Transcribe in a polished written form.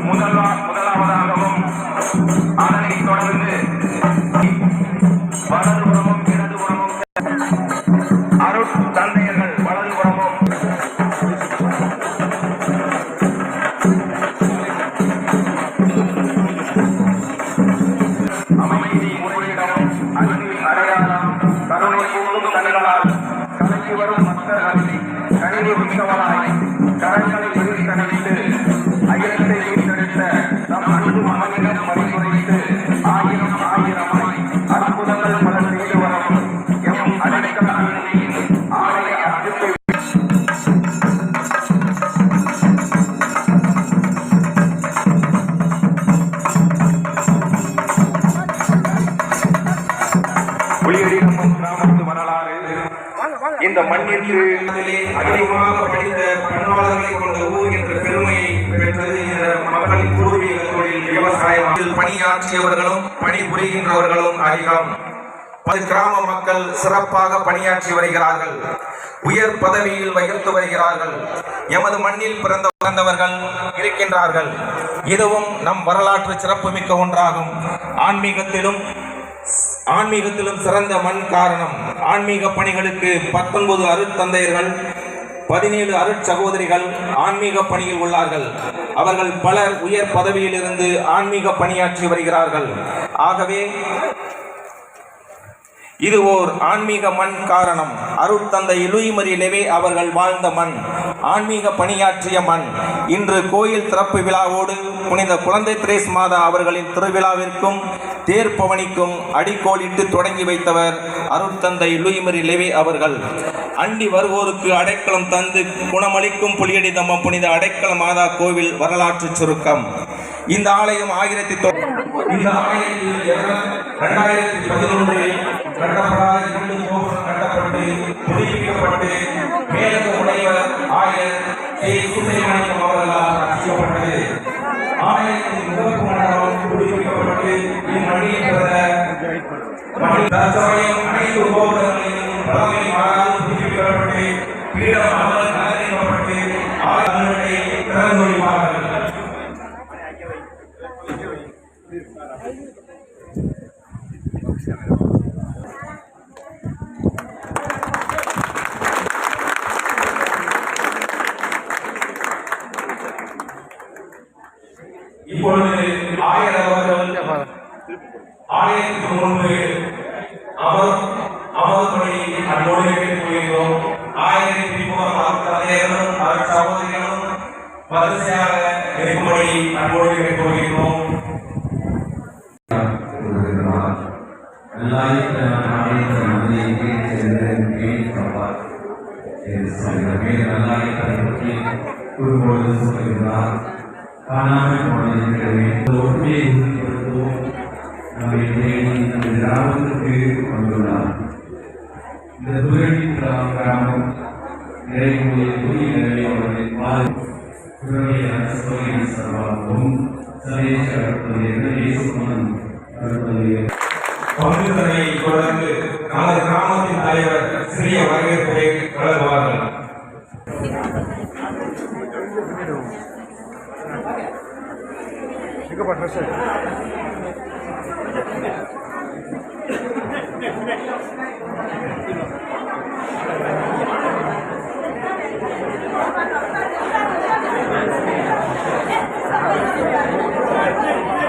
முதலாவதாகவும் அதனைத் தொடர்ந்து வலதுபுறமும் இடதுபுறமும் அருட்தந்தையர்கள் வலதுபுறமும் அமைதி முறையிடமும் அன்பின் அடையாளம் கருணை கூறும் கண்களால் கலக்கி வரும் பக்தர்களை கனிவு மிக்கவராய் கரங்களை விரித்தணித்து அகிலத்தை மீட்டெடுத்த நம் அன்பு மகனிடம் பரிந்துரைத்து ஆயிரம் ஆயிரமாய் அற்புதங்கள் பல செய்து வரும் எம் அடைக்கல அன்னையின் ஆலய அர்த்தத்தை புலியடிகம்பம் கிராமத்து வரலாறு இந்த மண்ணிற்கு அதிகமாக படித்த பண்பாளர்களை கொண்ட ஊர் என்ற பெருமையை பெற்றது. இந்த மக்களின் பூர்வீக தொழில் விவசாயம். பணியாற்றியவர்களும் பணிபுரிகின்றவர்களும் அதிகம். கிராம மக்கள் சிறப்பாக பணியாற்றி வருகிறார்கள், உயர் பதவியில் வகித்து வருகிறார்கள். எமது மண்ணில் பிறந்தவர்கள் இருக்கின்றார்கள். இதுவும் நம் வரலாற்று சிறப்புமிக்க ஒன்றாகும். ஆன்மீகத்திலும் சிறந்த மண் காரணம். ஆன்மீக பணிகளுக்கு 19 அருட்தந்தையர்கள், 17 அருட்சகோதரிகள் ஆன்மீக பணியில் உள்ளார்கள். அவர்கள் பலர் உயர் பதவியில் இருந்து ஆன்மீக பணியாற்றி வருகிறார்கள். ஆகவே இது ஓர் ஆன்மீக மண் காரணம். அருட்தந்தை லூயி மரி லெவே அவர்கள் வாழ்ந்த மண், ஆன்மீக பணியாற்றிய மண். இன்று கோயில் திறப்பு விழாவோடு புனித குழந்தை திரேஸ் மாதா அவர்களின் திருவிழாவிற்கும் தேர்ப்பவனிக்கும் அடிக்கோலிட்டு தொடங்கி வைத்தவர் அருட்தந்தை லூயி மரி லெவே அவர்கள். அண்டி வருவோருக்கு அடைக்கலம் தந்து குணமளிக்கும் புலியடி தம்மம் புனித அடைக்கல மாதா கோவில் வரலாற்று சுருக்கம். இந்த ஆலயம் 2011 கட்டப்படாத 2 கோபுரம் கட்டப்பட்டு புதுப்பிக்கப்பட்டு மேலக உடையவர் ஆயர் சுப்பிரமணியம் அவர்களால் ரசிக்கப்பட்டது. ஆலயத்தின் முகப்பு மண்டபம் புதுப்பிக்கப்பட்டு இம்மண்ணில் அனைத்து கோபுரங்களிலும் பழமை மாறாது புதுப்பிக்கப்பட்டு பீடம் அமர் அலங்கரிக்கப்பட்டு ஆலயங்களை திறந்துள்ளார்கள். இப்பொழுது ஆயர் அவர்கள் ஆலயத்திற்கு முன்பு அமர்வுபடி அன்போடு கேட்டுக்கொள்கிறோம். ஆயரின் தந்தையர்களும் அவர் சகோதரிகளும் வரிசையாக இருக்கும்படி அன்போடு கேட்டுக்கொள்கிறோம். காணாமல் போனதை ஒற்றுமையை உறுதிப்படுத்துவோம். நம்மை இந்த கிராமத்திற்கு வந்துள்ளார். இந்த துறை கிராமம் நிறைவுடைய புதிய நிலை அவர்களின் சர்வாகவும் பங்குத்தனையை தொடர்ந்து நமது கிராமத்தின் தலைவர் சிறிய வரவேற்பை வழங்குவார்கள்.